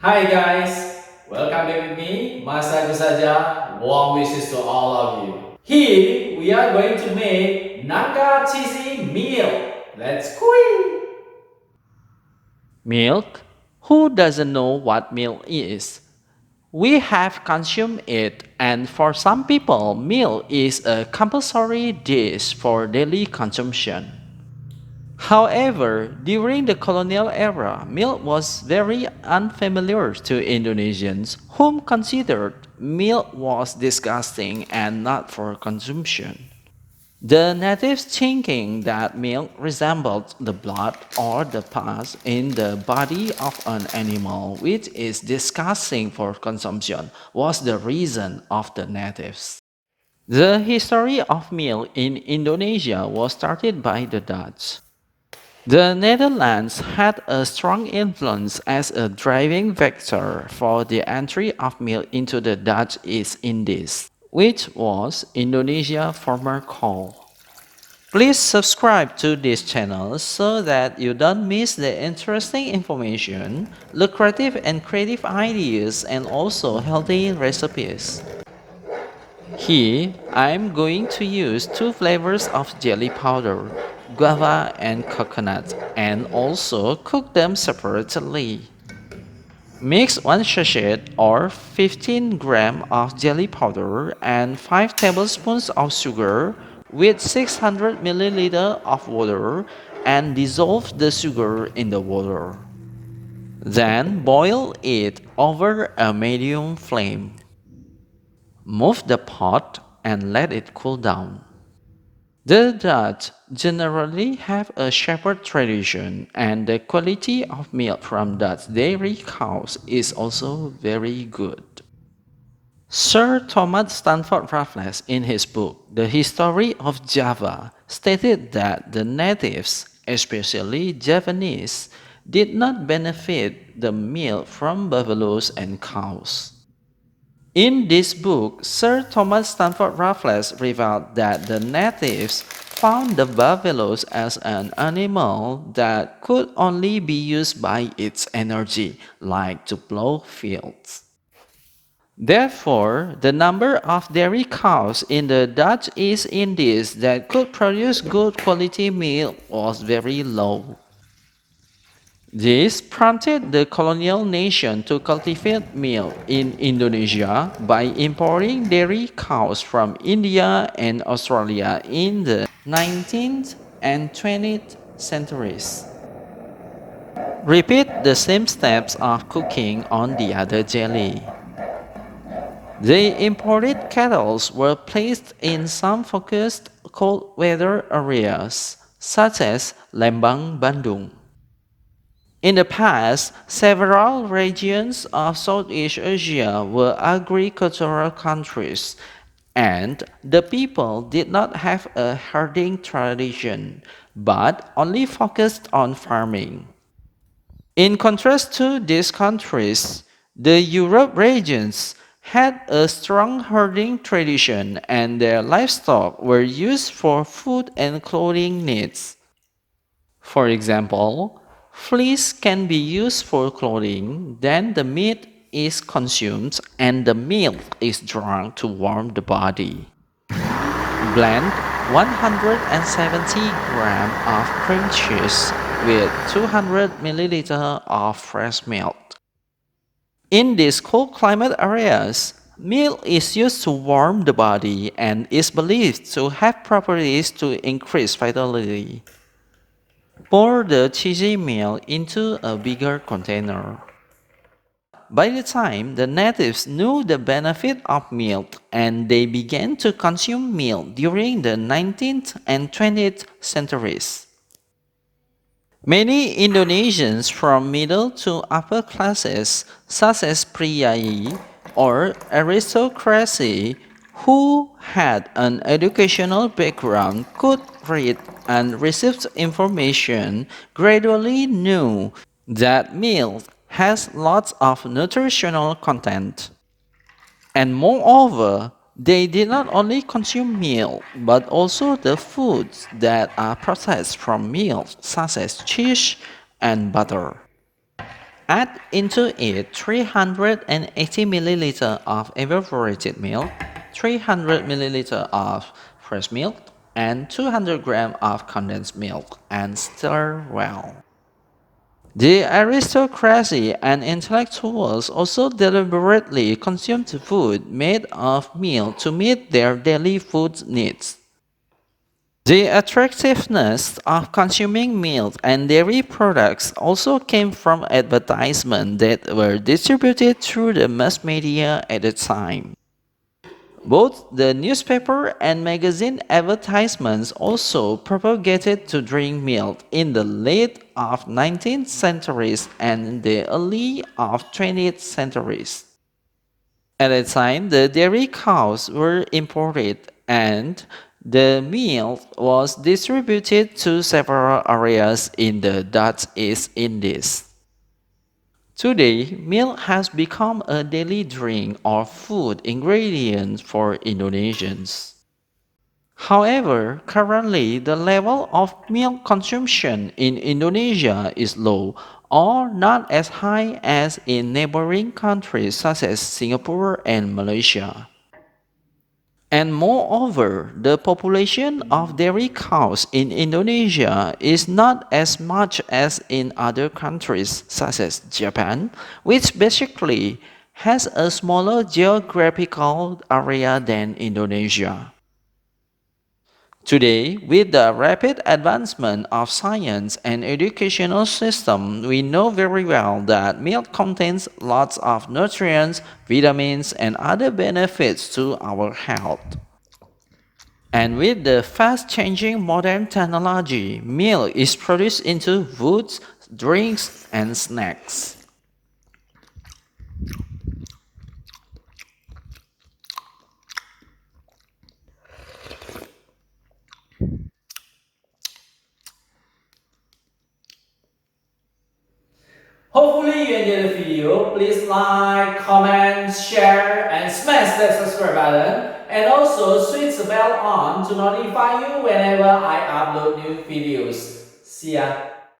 Hi guys, welcome back with me, Mas Agus Saja. Warm wishes to all of you. Here we are going to make Nangka Cheesy Milk. Let's go! Milk? Who doesn't know what milk is? We have consumed it, and for some people, milk is a compulsory dish for daily consumption. However, during the colonial era, milk was very unfamiliar to Indonesians, whom considered milk was disgusting and not for consumption. The natives thinking that milk resembled the blood or the pus in the body of an animal which is disgusting for consumption was the reason of the natives. The history of milk in Indonesia was started by the Dutch. The Netherlands had a strong influence as a driving factor for the entry of milk into the Dutch East Indies, which was Indonesia's former colony. Please subscribe to this channel so that you don't miss the interesting information, lucrative and creative ideas, and also healthy recipes. Here, I'm going to use two flavors of jelly powder, guava and coconut, and also cook them separately. Mix 1 sachet or 15 grams of jelly powder and 5 tablespoons of sugar with 600 milliliters of water and dissolve the sugar in the water. Then boil it over a medium flame. Move the pot and let it cool down. The Dutch generally have a shepherd tradition, and the quality of milk from Dutch dairy cows is also very good. Sir Thomas Stamford Raffles, in his book The History of Java, stated that the natives, especially Javanese, did not benefit the milk from buffaloes and cows. In this book, Sir Thomas Stamford Raffles revealed that the natives found the buffaloes as an animal that could only be used by its energy, like to plow fields. Therefore, the number of dairy cows in the Dutch East Indies that could produce good quality milk was very low. This prompted the colonial nation to cultivate milk in Indonesia by importing dairy cows from India and Australia in the 19th and 20th centuries. Repeat the same steps of cooking on the other jelly. The imported cattle were placed in some focused cold weather areas, such as Lembang, Bandung. In the past, several regions of Southeast Asia were agricultural countries, and the people did not have a herding tradition, but only focused on farming. In contrast to these countries, the Europe regions had a strong herding tradition and their livestock were used for food and clothing needs. For example, fleece can be used for clothing, then the meat is consumed and the milk is drunk to warm the body. Blend 170 grams of cream cheese with 200 milliliters of fresh milk. In these cold climate areas, milk is used to warm the body and is believed to have properties to increase vitality. Pour the cheesy milk into a bigger container. By the time the natives knew the benefit of milk and they began to consume milk during the 19th and 20th centuries. Many Indonesians from middle to upper classes, such as priai or aristocracy, who had an educational background, could read and receive information, gradually knew that milk has lots of nutritional content. And moreover, they did not only consume milk, but also the foods that are processed from milk, such as cheese and butter. Add into it 380 ml of evaporated milk, 300 ml of fresh milk, and 200 grams of condensed milk and stir well. The aristocracy and intellectuals also deliberately consumed food made of milk to meet their daily food needs. The attractiveness of consuming milk and dairy products also came from advertisements that were distributed through the mass media at the time. Both the newspaper and magazine advertisements also propagated to drink milk in the late of 19th centuries and the early of 20th centuries. At the time, the dairy cows were imported and the milk was distributed to several areas in the Dutch East Indies. Today, milk has become a daily drink or food ingredient for Indonesians. However, currently the level of milk consumption in Indonesia is low or not as high as in neighboring countries such as Singapore and Malaysia. And moreover, the population of dairy cows in Indonesia is not as much as in other countries such as Japan, which basically has a smaller geographical area than Indonesia. Today, with the rapid advancement of science and educational system, we know very well that milk contains lots of nutrients, vitamins, and other benefits to our health. And with the fast-changing modern technology, milk is produced into foods, drinks, and snacks. Hopefully you enjoyed the video. Please like, comment, share, and smash that subscribe button. And also switch the bell on to notify you whenever I upload new videos. See ya!